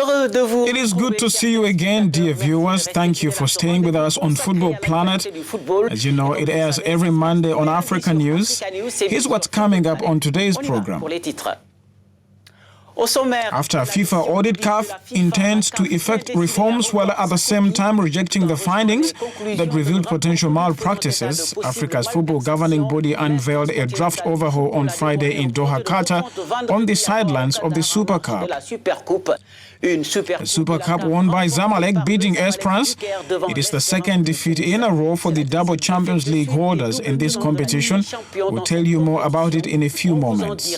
It is good to see you again, dear viewers. Thank you for staying with us on Football Planet. As you know, it airs every Monday on Africanews. Here's what's coming up on today's program. After a FIFA audit, CAF intends to effect reforms while at the same time rejecting the findings that revealed potential malpractices. Africa's football governing body unveiled a draft overhaul on Friday in Doha, Qatar, on the sidelines of the Super Cup. The Super Cup won by Zamalek, beating Esperance. It is the second defeat in a row for the double Champions League holders in this competition. We'll tell you more about it in a few moments.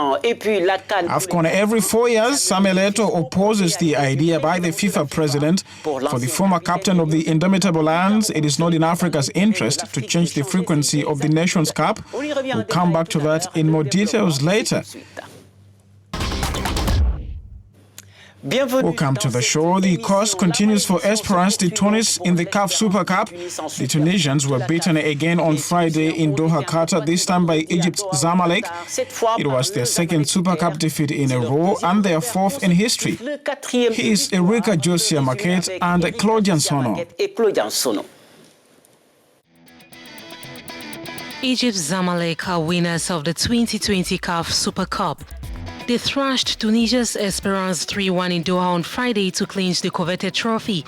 AFCON every 4 years, Samuel Eto'o opposes the idea by the FIFA president. For the former captain of the Indomitable Lions, it is not in Africa's interest to change the frequency of the Nations Cup. We'll come back to that in more details later. Welcome to the show. The course continues for Esperance de Tunis in the CAF Super Cup. The Tunisians were beaten again on Friday in Doha, Qatar, this time by Egypt's Zamalek. It was their second Super Cup defeat in a row and their fourth in history. He is Erika Josia Marquette and Claudian Sono. Egypt's Zamalek are winners of the 2020 CAF Super Cup. They thrashed Tunisia's Esperance 3-1 in Doha on Friday to clinch the coveted trophy.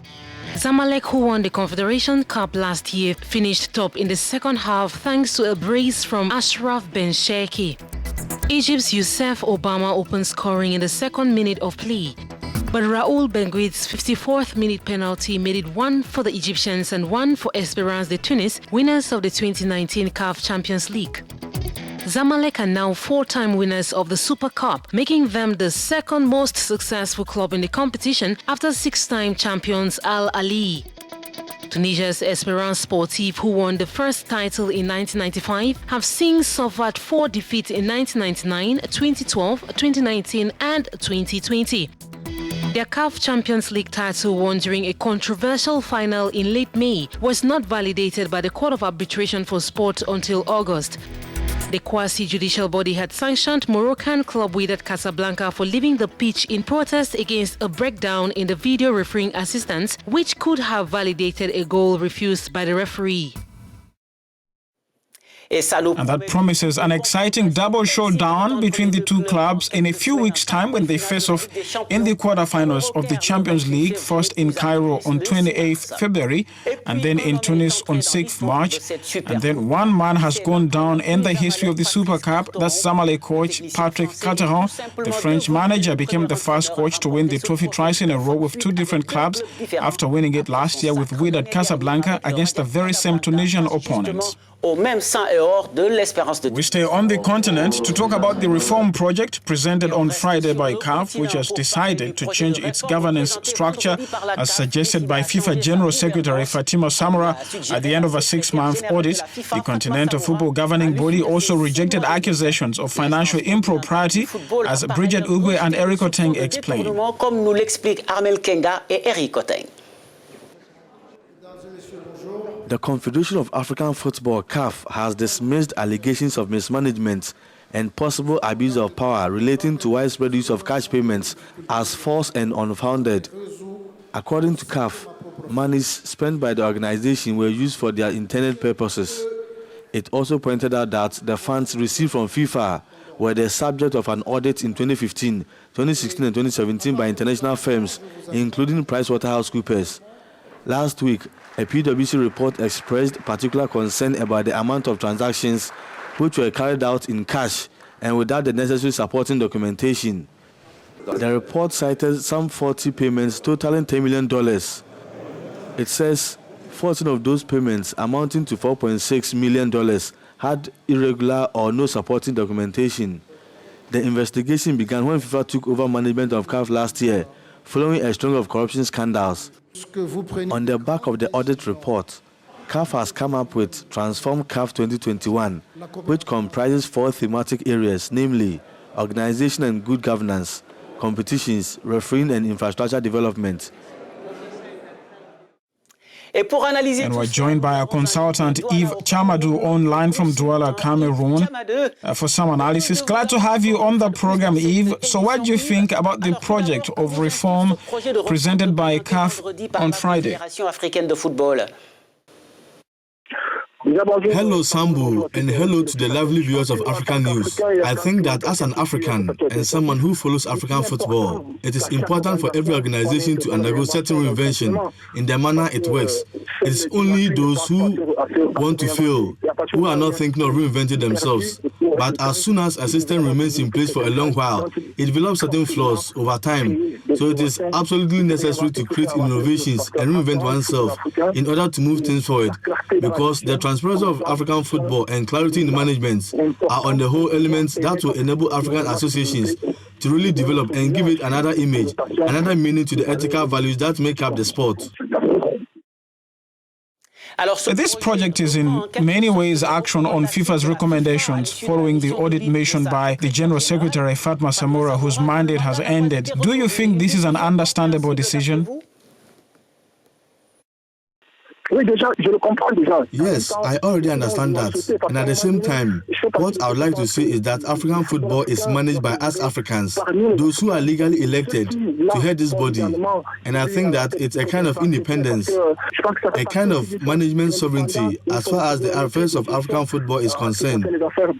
Zamalek, who won the Confederation Cup last year, finished top in the second half thanks to a brace from Ashraf Ben Sheikhi. Egypt's Youssef Obama opened scoring in the second minute of play, but Raoul Benguit's 54th minute penalty made it 1 for the Egyptians and 1 for Esperance de Tunis, winners of the 2019 CAF Champions League. Zamalek are now 4-time winners of the Super Cup, making them the second most successful club in the competition after 6-time champions Al Ahly. Tunisia's Esperance Sportive, who won the first title in 1995, have since suffered 4 defeats in 1999, 2012, 2019 and 2020. Their CAF Champions League title, won during a controversial final in late May, was not validated by the Court of Arbitration for Sport until August. The quasi-judicial body had sanctioned Moroccan club Wydad Casablanca for leaving the pitch in protest against a breakdown in the video refereeing assistance, which could have validated a goal refused by the referee. And that promises an exciting double showdown between the two clubs in a few weeks' time when they face off in the quarterfinals of the Champions League, first in Cairo on 28th February and then in Tunis on 6th March. And then one man has gone down in the history of the Super Cup. That's Zamalek coach Patrick Carteron. The French manager became the first coach to win the trophy twice in a row with 2 different clubs after winning it last year with Wydad Casablanca against the very same Tunisian opponents. We stay on the continent to talk about the reform project presented on Friday by CAF, which has decided to change its governance structure as suggested by FIFA General Secretary Fatima Samora at the end of a 6-month audit. The Continental Football Governing Body also rejected accusations of financial impropriety, as Bridget Ugwe and Eric Oteng explained. The Confederation of African Football, CAF, has dismissed allegations of mismanagement and possible abuse of power relating to widespread use of cash payments as false and unfounded. According to CAF, monies spent by the organization were used for their intended purposes. It also pointed out that the funds received from FIFA were the subject of an audit in 2015, 2016 and 2017 by international firms, including PricewaterhouseCoopers. Last week, a PwC report expressed particular concern about the amount of transactions which were carried out in cash and without the necessary supporting documentation. The report cited some 40 payments totaling $10 million. It says 14 of those payments, amounting to $4.6 million, had irregular or no supporting documentation. The investigation began when FIFA took over management of CAF last year, following a string of corruption scandals. On the back of the audit report, CAF has come up with Transform CAF 2021, which comprises 4 thematic areas, namely organization and good governance, competitions, refereeing and infrastructure development. And we're joined by our consultant, Yves Chamadou, online from Douala, Cameroon, for some analysis. Glad to have you on the program, Yves. So what do you think about the project of reform presented by CAF on Friday? Hello, Sambu, and hello to the lovely viewers of Africanews. I think that as an African and someone who follows African football, it is important for every organization to undergo certain reinvention in the manner it works. It is only those who want to fail, who are not thinking of reinventing themselves. But as soon as a system remains in place for a long while, it develops certain flaws over time. So it is absolutely necessary to create innovations and reinvent oneself in order to move things forward, because the transparency of African football and clarity in the management are on the whole elements that will enable African associations to really develop and give it another image, another meaning to the ethical values that make up the sport. This project is in many ways action on FIFA's recommendations following the audit mission by the General Secretary Fatma Samoura, whose mandate has ended. Do you think this is an understandable decision? Yes, I already understand that. And at the same time, what I would like to say is that African football is managed by us Africans, those who are legally elected to head this body. And I think that it's a kind of independence, a kind of management sovereignty as far as the affairs of African football is concerned.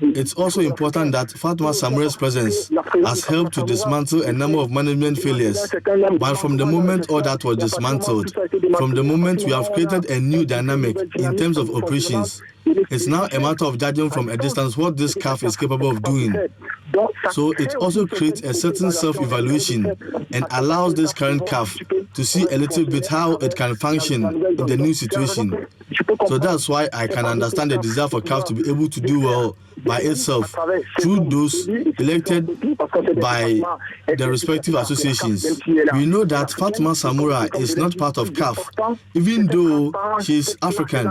It's also important that Fatma Samoura's presence has helped to dismantle a number of management failures. But from the moment all that was dismantled, from the moment we have created a new dynamic in terms of operations, it's now a matter of judging from a distance what this CAF is capable of doing. So it also creates a certain self-evaluation and allows this current CAF to see a little bit how it can function in the new situation. So that's why I can understand the desire for CAF to be able to do well by itself through those elected by the respective associations. We know that Fatma Samoura is not part of CAF, even though she is African.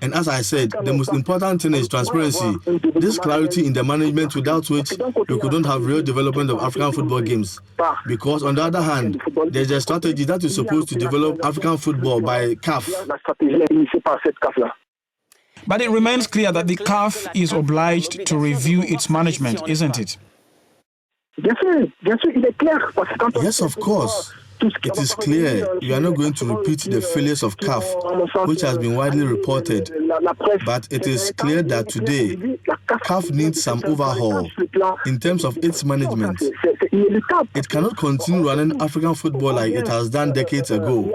And as I said, the most important thing is transparency, this clarity in the management without which we couldn't have real development of African football games. Because on the other hand, there's a strategy that is supposed to develop African football by CAF. But it remains clear that the CAF is obliged to review its management, isn't it? Yes, of course. It is clear we are not going to repeat the failures of CAF, which has been widely reported. But it is clear that today, CAF needs some overhaul in terms of its management. It cannot continue running African football like it has done decades ago.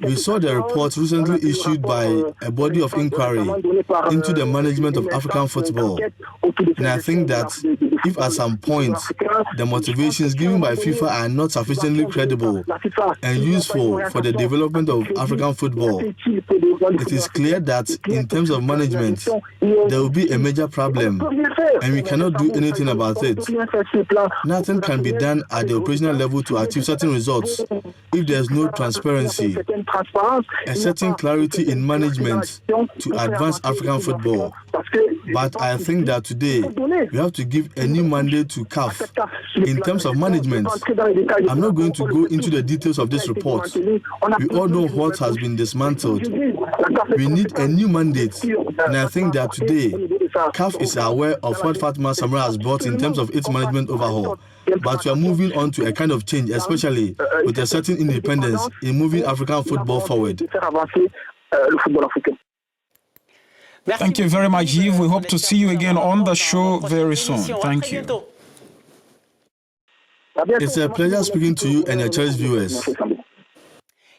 We saw the report recently issued by a body of inquiry into the management of African football. And I think that if at some point the motivations given by FIFA are not sufficiently credible and useful for the development of African football, it is clear that in terms of management, there will be a major problem and we cannot do anything about it. Nothing can be done at the operational level to achieve certain results if there is no transparency, a certain clarity in management to advance African football. But I think that today we have to give a new mandate to CAF in terms of management. I'm not going to go into the details of this report. We all know what has been dismantled. We need a new mandate, and I think that today CAF is aware of what Fatma Samoura has brought in terms of its management overhaul. But we are moving on to a kind of change, especially with a certain independence in moving African football forward. Thank you very much, Yves. We hope to see you again on the show very soon. Thank you. It's a pleasure speaking to you and your cherished viewers.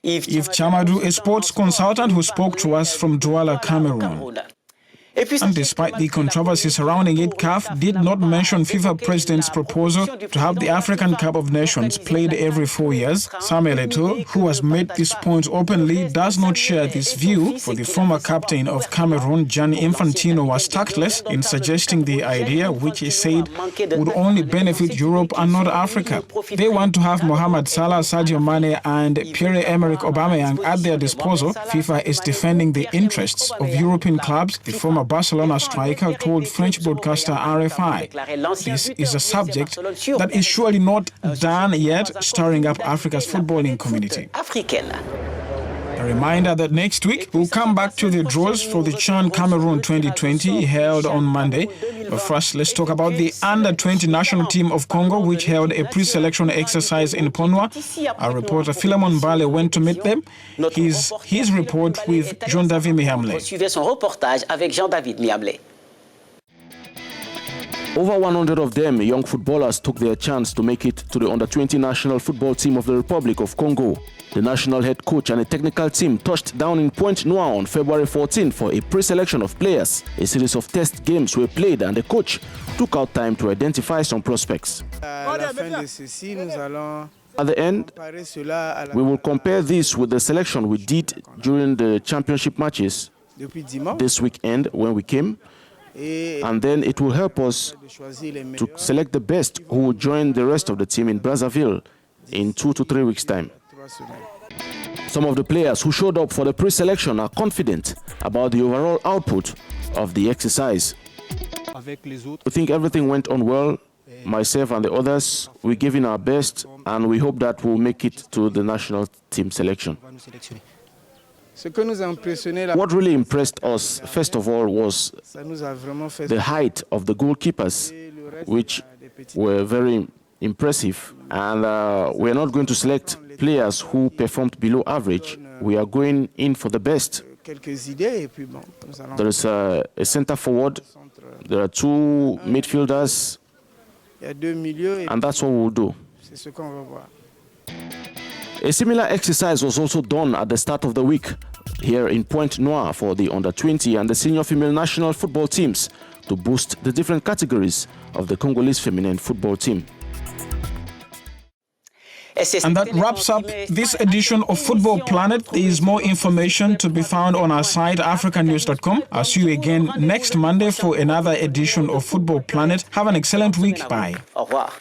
Yves Chamadou, a sports consultant who spoke to us from Douala, Cameroon. And despite the controversy surrounding it, CAF did not mention FIFA President's proposal to have the African Cup of Nations played every 4 years. Samuel Eto'o, who has made this point openly, does not share this view, for the former captain of Cameroon, Gianni Infantino, was tactless in suggesting the idea, which he said would only benefit Europe and not Africa. They want to have Mohamed Salah, Sadio Mane and Pierre-Emerick Aubameyang at their disposal. FIFA is defending the interests of European clubs, the former Barcelona striker told French broadcaster RFI. This is a subject that is surely not done yet, stirring up Africa's footballing community. The A reminder that next week we'll come back to the draws for the CHAN Cameroon 2020 held on Monday. But first, let's talk about the under-20 national team of Congo, which held a pre-selection exercise in Ponwa. Our reporter Philemon Bale went to meet them. His report with Jean-David Mihamle. Suivez son reportage avec Jean-David Mihamle. Over 100 of them, young footballers, took their chance to make it to the under-20 national football team of the Republic of Congo. The national head coach and a technical team touched down in Pointe-Noire on February 14 for a pre-selection of players. A series of test games were played and the coach took out time to identify some prospects. At the end, we will compare this with the selection we did during the championship matches this weekend when we came. And then it will help us to select the best who will join the rest of the team in Brazzaville in 2 to 3 weeks' time. Some of the players who showed up for the pre-selection are confident about the overall output of the exercise. We think everything went on well. Myself and the others, we gave in our best, and we hope that we'll make it to the national team selection. What really impressed us, first of all, was the height of the goalkeepers, which were very impressive. And we're not going to select players who performed below average. We are going in for the best. There is a center forward, there are 2 midfielders, and that's what we'll do. A similar exercise was also done at the start of the week here in Pointe-Noire for the under-20 and the senior female national football teams to boost the different categories of the Congolese feminine football team. And that wraps up this edition of Football Planet. There is more information to be found on our site, Africanews.com. I'll see you again next Monday for another edition of Football Planet. Have an excellent week. Bye. Au revoir.